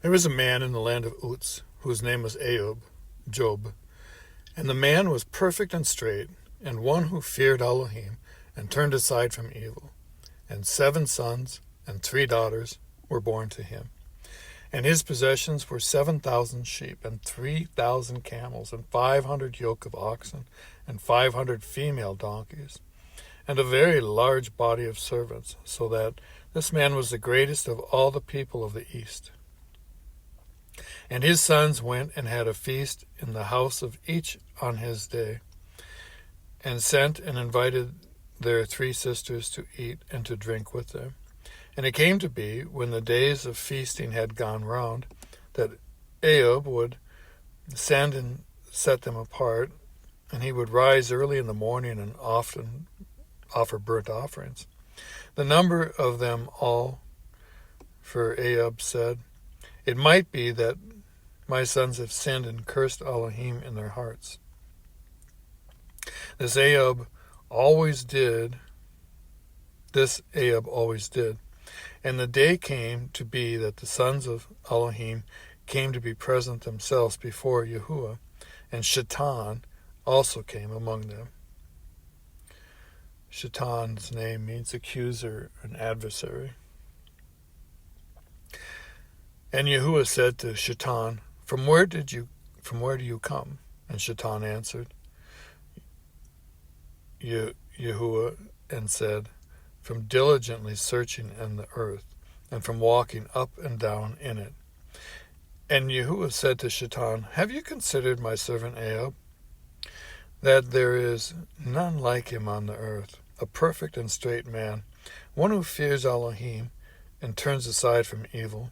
There was a man in the land of Uz, whose name was Ayub, Job. And the man was perfect and straight, and one who feared Elohim, and turned aside from evil. And 7 sons and 3 daughters were born to him. And his possessions were 7,000 sheep, and 3,000 camels, and 500 yoke of oxen, and 500 female donkeys, and a very large body of servants, so that this man was the greatest of all the people of the east. And his sons went and had a feast in the house of each on his day, and sent and invited their 3 sisters to eat and to drink with them. And it came to be, when the days of feasting had gone round, that Ayub would send and set them apart, and he would rise early in the morning and often offer burnt offerings. The number of them all, for Ayub said, "It might be that my sons have sinned and cursed Elohim in their hearts." This Ayub always did. And the day came to be that the sons of Elohim came to be present themselves before Yahuah, and Shatan also came among them. Shatan's name means accuser and adversary. And Yahuah said to Shatan, From where do you come? And Shatan answered Yahuah and said, From diligently searching in the earth, and from walking up and down in it. And Yahuah said to Shatan, Have you considered my servant Ayub, that there is none like him on the earth, a perfect and straight man, one who fears Elohim and turns aside from evil?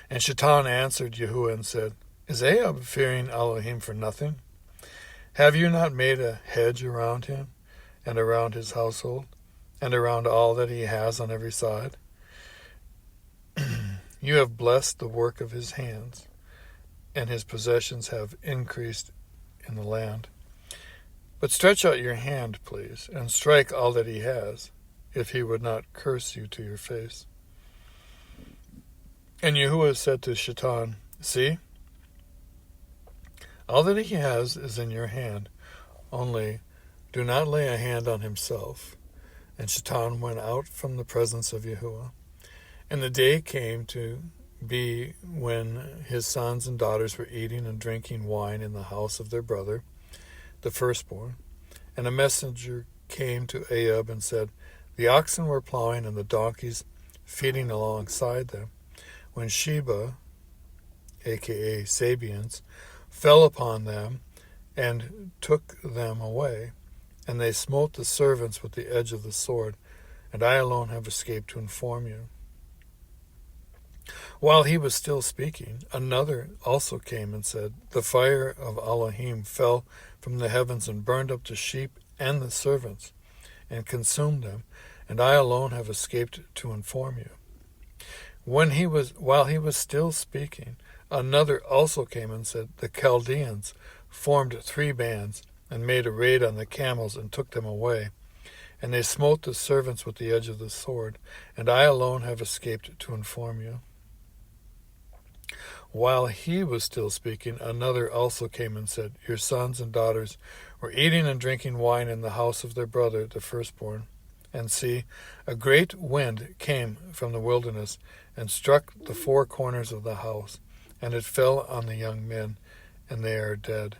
And Shatan answered Yahuah and said, Is Ayub fearing Elohim for nothing? Have you not made a hedge around him, and around his household, and around all that he has on every side? You have blessed the work of his hands, and his possessions have increased in the land. But stretch out your hand, please, and strike all that he has, if he would not curse you to your face. And Yahuah said to Shatan, See, all that he has is in your hand, only do not lay a hand on himself. And Shatan went out from the presence of Yahuah. And the day came to be when his sons and daughters were eating and drinking wine in the house of their brother, the firstborn. And a messenger came to Ayub and said, The oxen were plowing and the donkeys feeding alongside them, when Sheba, a.k.a. Sabians, fell upon them and took them away. And they smote the servants with the edge of the sword, and I alone have escaped to inform you. While he was still speaking, another also came and said, The fire of Elohim fell from the heavens and burned up the sheep and the servants, and consumed them, and I alone have escaped to inform you. While he was still speaking, another also came and said, The Chaldeans formed 3 bands, and made a raid on the camels and took them away. And they smote the servants with the edge of the sword, and I alone have escaped to inform you. While he was still speaking, another also came and said, Your sons and daughters were eating and drinking wine in the house of their brother, the firstborn. And see, a great wind came from the wilderness and struck the 4 corners of the house, and it fell on the young men, and they are dead.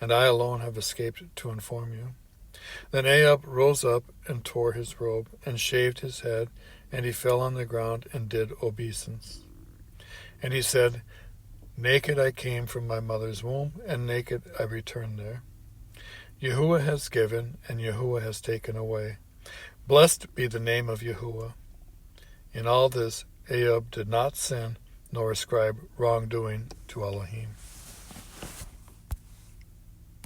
And I alone have escaped to inform you. Then Ayub rose up and tore his robe, and shaved his head, and he fell on the ground and did obeisance. And he said, Naked I came from my mother's womb, and naked I return there. Yahuah has given, and Yahuah has taken away. Blessed be the name of Yahuah. In all this Ayub did not sin, nor ascribe wrongdoing to Elohim.